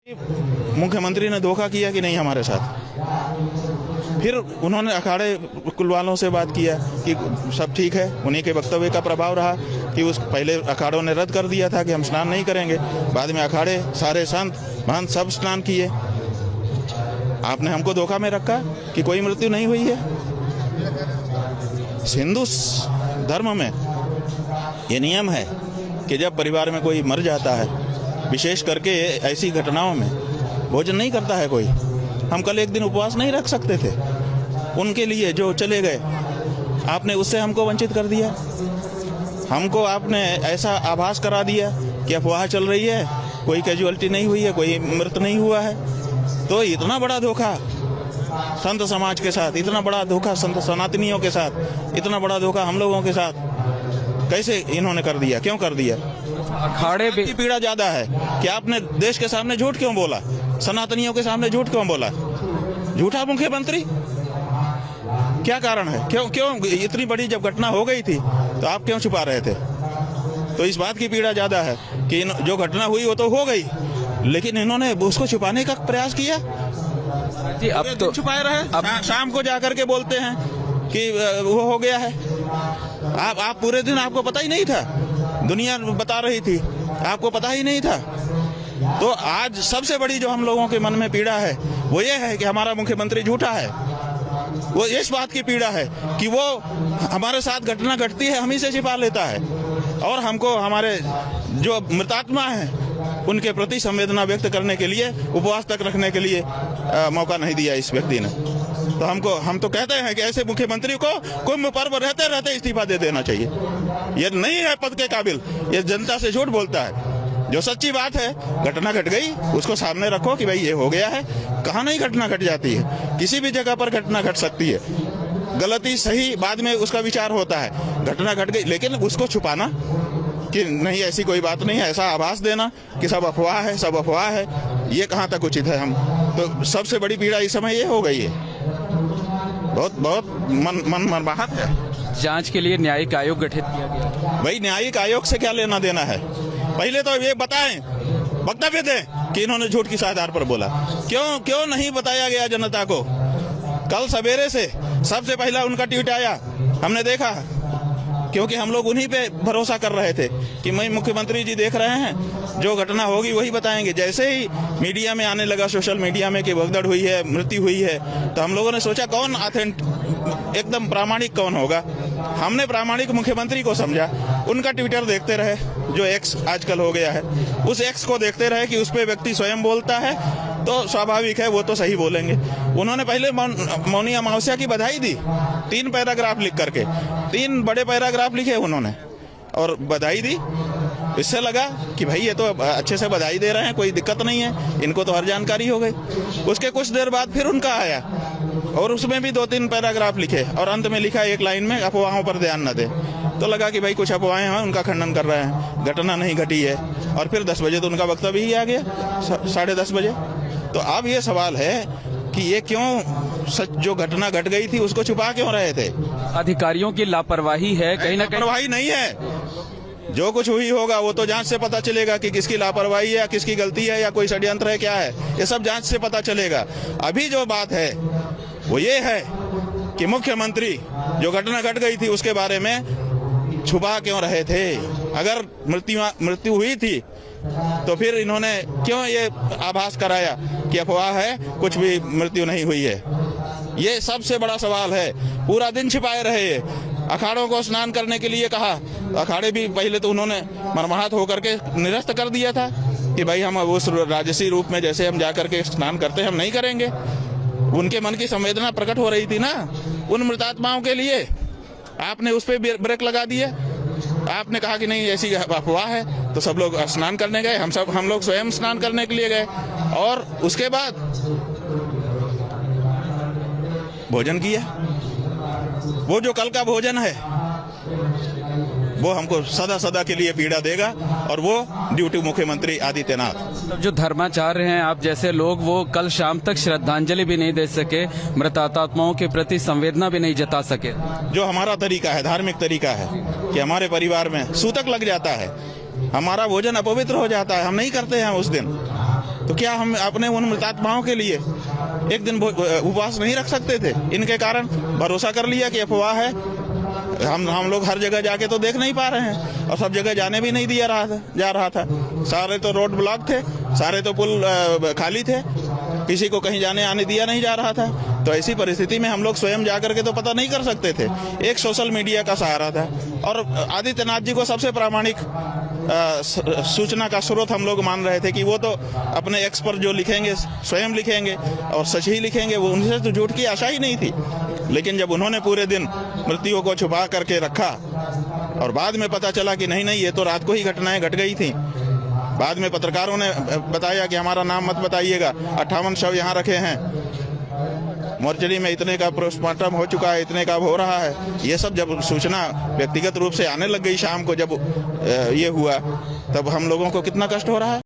मुख्यमंत्री ने धोखा किया कि नहीं हमारे साथ। फिर उन्होंने अखाड़े कुल वालों से बात किया कि सब ठीक है। उन्हीं के वक्तव्य का प्रभाव रहा कि उस पहले अखाड़ों ने रद्द कर दिया था कि हम स्नान नहीं करेंगे। बाद में अखाड़े सारे संत महंत सब स्नान किए। आपने हमको धोखा में रखा कि कोई मृत्यु नहीं हुई है। हिंदू धर्म में ये नियम है कि जब परिवार में कोई मर जाता है, विशेष करके ऐसी घटनाओं में भोजन नहीं करता है कोई। हम कल एक दिन उपवास नहीं रख सकते थे उनके लिए जो चले गए। आपने उससे हमको वंचित कर दिया। हमको आपने ऐसा आभास करा दिया कि अफवाह चल रही है, कोई कैजुअलिटी नहीं हुई है, कोई मृत नहीं हुआ है। तो इतना बड़ा धोखा संत समाज के साथ, इतना बड़ा धोखा संत सनातनियों के साथ, इतना बड़ा धोखा हम लोगों के साथ कैसे इन्होंने कर दिया? क्यों कर दिया? अखाड़े की पीड़ा ज्यादा है कि आपने देश के सामने झूठ क्यों बोला, सनातनियों के सामने झूठ क्यों बोला? झूठा मुख्यमंत्री, क्या कारण है? क्यों इतनी बड़ी जब घटना हो गई थी तो आप क्यों छुपा रहे थे? तो इस बात की पीड़ा ज्यादा है कि जो घटना हुई वो तो हो गई, लेकिन इन्होंने उसको छुपाने का प्रयास किया जी। अब तो छुपाए रहे। शाम को जाकर के बोलते हैं कि वो हो गया है। आप पूरे दिन आपको पता ही नहीं था, दुनिया बता रही थी, आपको पता ही नहीं था। तो आज सबसे बड़ी जो हम लोगों के मन में पीड़ा है वो ये है कि हमारा मुख्यमंत्री झूठा है। वो इस बात की पीड़ा है कि वो हमारे साथ घटना घटती है, हम ही से छिपा लेता है और हमको हमारे जो मृतात्मा हैं उनके प्रति संवेदना व्यक्त करने के लिए, उपवास तक रखने के लिए मौका नहीं दिया इस व्यक्ति ने। तो हम तो कहते हैं कि ऐसे मुख्यमंत्री को कुंभ पर्व रहते रहते इस्तीफा दे देना चाहिए। ये नहीं है पद के काबिल, ये जनता से झूठ बोलता है। जो सच्ची बात है, घटना घट गई, उसको सामने रखो कि भाई ये हो गया है। कहाँ नहीं घटना घट जाती है, किसी भी जगह पर घटना घट सकती है। गलती सही बाद में उसका विचार होता है। घटना घट गई, लेकिन उसको छुपाना कि नहीं ऐसी कोई बात नहीं है, ऐसा आभास देना कि सब अफवाह है, सब अफवाह है, ये कहाँ तक उचित है? हम तो सबसे बड़ी पीड़ा इस समय ये हो गई है। बहुत मन मरमाहत है। जांच के लिए न्यायिक आयोग गठित किया गया। भाई न्यायिक आयोग से क्या लेना देना है? पहले तो ये बताएं, वक्तव्य दें कि इन्होंने झूठ किस आधार पर बोला। क्यों नहीं बताया गया जनता को? कल सवेरे से सबसे पहला उनका ट्वीट आया, हमने देखा, क्योंकि हम लोग उन्हीं पे भरोसा कर रहे थे कि मैं मुख्यमंत्री जी देख रहे हैं, जो घटना होगी वही बताएंगे। जैसे ही मीडिया में आने लगा, सोशल मीडिया में, कि भगदड़ हुई है, मृत्यु हुई है, तो हम लोगों ने सोचा कौन एकदम प्रामाणिक कौन होगा। हमने प्रामाणिक मुख्यमंत्री को समझा। उनका ट्विटर देखते रहे, जो एक्स आजकल हो गया है, उस एक्स को देखते रहे कि उस पर व्यक्ति स्वयं बोलता है तो स्वाभाविक है वो तो सही बोलेंगे। उन्होंने पहले मौनी अमावस्या की बधाई दी, 3 पैराग्राफ लिख करके, 3 बड़े पैराग्राफ लिखे उन्होंने और बधाई दी। इससे लगा कि भाई ये तो अच्छे से बधाई दे रहे हैं, कोई दिक्कत नहीं है, इनको तो हर जानकारी हो गई। उसके कुछ देर बाद फिर उनका आया और उसमें भी 2-3 पैराग्राफ लिखे और अंत में लिखा एक लाइन में, अफवाहों पर ध्यान न दे। तो लगा कि भाई कुछ अफवाहें हैं, उनका खंडन कर रहे हैं, घटना नहीं घटी है। और फिर 10 बजे तो उनका वक्तव्य ही आ गया, 10:30 बजे। तो अब ये सवाल है कि ये क्यों सच जो घटना घट गई थी उसको छुपा क्यों रहे थे? अधिकारियों की लापरवाही है, कहीं ना कहीं लापरवाही नहीं है। जो कुछ हुई होगा वो तो जांच से पता चलेगा कि किसकी लापरवाही है या किसकी गलती है या कोई षड्यंत्र है, क्या है, ये सब जांच से पता चलेगा। अभी जो बात है वो ये है कि मुख्यमंत्री जो घटना घट गई थी उसके बारे में छुपा क्यों रहे थे? अगर मृत्यु हुई थी तो फिर इन्होंने क्यों ये आभास कराया कि अफवाह है, कुछ भी मृत्यु नहीं हुई है? ये सबसे बड़ा सवाल है। पूरा दिन छिपाए रहे। अखाड़ों को स्नान करने के लिए कहा, अखाड़े भी पहले तो उन्होंने मरमाहत होकर के निरस्त कर दिया था कि भाई हम उस राजसी रूप में जैसे हम जाकर के स्नान करते हैं हम नहीं करेंगे। उनके मन की संवेदना प्रकट हो रही थी ना उन मृतात्माओं के लिए। आपने उस पर ब्रेक लगा दिया। आपने कहा कि नहीं ऐसी अफवाह है, तो सब लोग स्नान करने गए, हम लोग स्वयं स्नान करने के लिए गए और उसके बाद भोजन किया। वो जो कल का भोजन है वो हमको सदा के लिए पीड़ा देगा और वो ड्यूटी मुख्यमंत्री आदित्यनाथ। जो धर्माचार्य हैं आप जैसे लोग, वो कल शाम तक श्रद्धांजलि भी नहीं दे सके, मृतात्माओं के प्रति संवेदना भी नहीं जता सके। जो हमारा तरीका है, धार्मिक तरीका है कि हमारे परिवार में सूतक लग जाता है, हमारा भोजन अपवित्र हो जाता है, हम नहीं करते हैं उस दिन। तो क्या हम अपने उन मृतात्माओं के लिए एक दिन उपवास नहीं रख सकते थे? इनके कारण भरोसा कर लिया कि अफवाह है। हम लोग हर जगह जाके तो देख नहीं पा रहे हैं और सब जगह जाने भी नहीं दिया जा रहा था। सारे तो रोड ब्लॉक थे, सारे तो पुल खाली थे, किसी को कहीं जाने आने दिया नहीं जा रहा था। तो ऐसी परिस्थिति में हम लोग स्वयं जाकर के तो पता नहीं कर सकते थे। एक सोशल मीडिया का सहारा था और आदित्यनाथ जी को सबसे प्रामाणिक सूचना का स्रोत हम लोग मान रहे थे कि वो तो अपने एक्स पर जो लिखेंगे स्वयं लिखेंगे और सच ही लिखेंगे, वो उनसे तो झूठ की आशा ही नहीं थी। लेकिन जब उन्होंने पूरे दिन मृत्यु को छुपा करके रखा और बाद में पता चला कि नहीं ये तो रात को ही घटनाएं घट गई थी, बाद में पत्रकारों ने बताया कि हमारा नाम मत बताइएगा, 58 शव यहाँ रखे हैं, मोर्चरी में इतने का पोस्टमार्टम हो चुका है, इतने का हो रहा है। ये सब जब सूचना व्यक्तिगत रूप से आने लग गई शाम को, जब ये हुआ, तब हम लोगों को कितना कष्ट हो रहा है।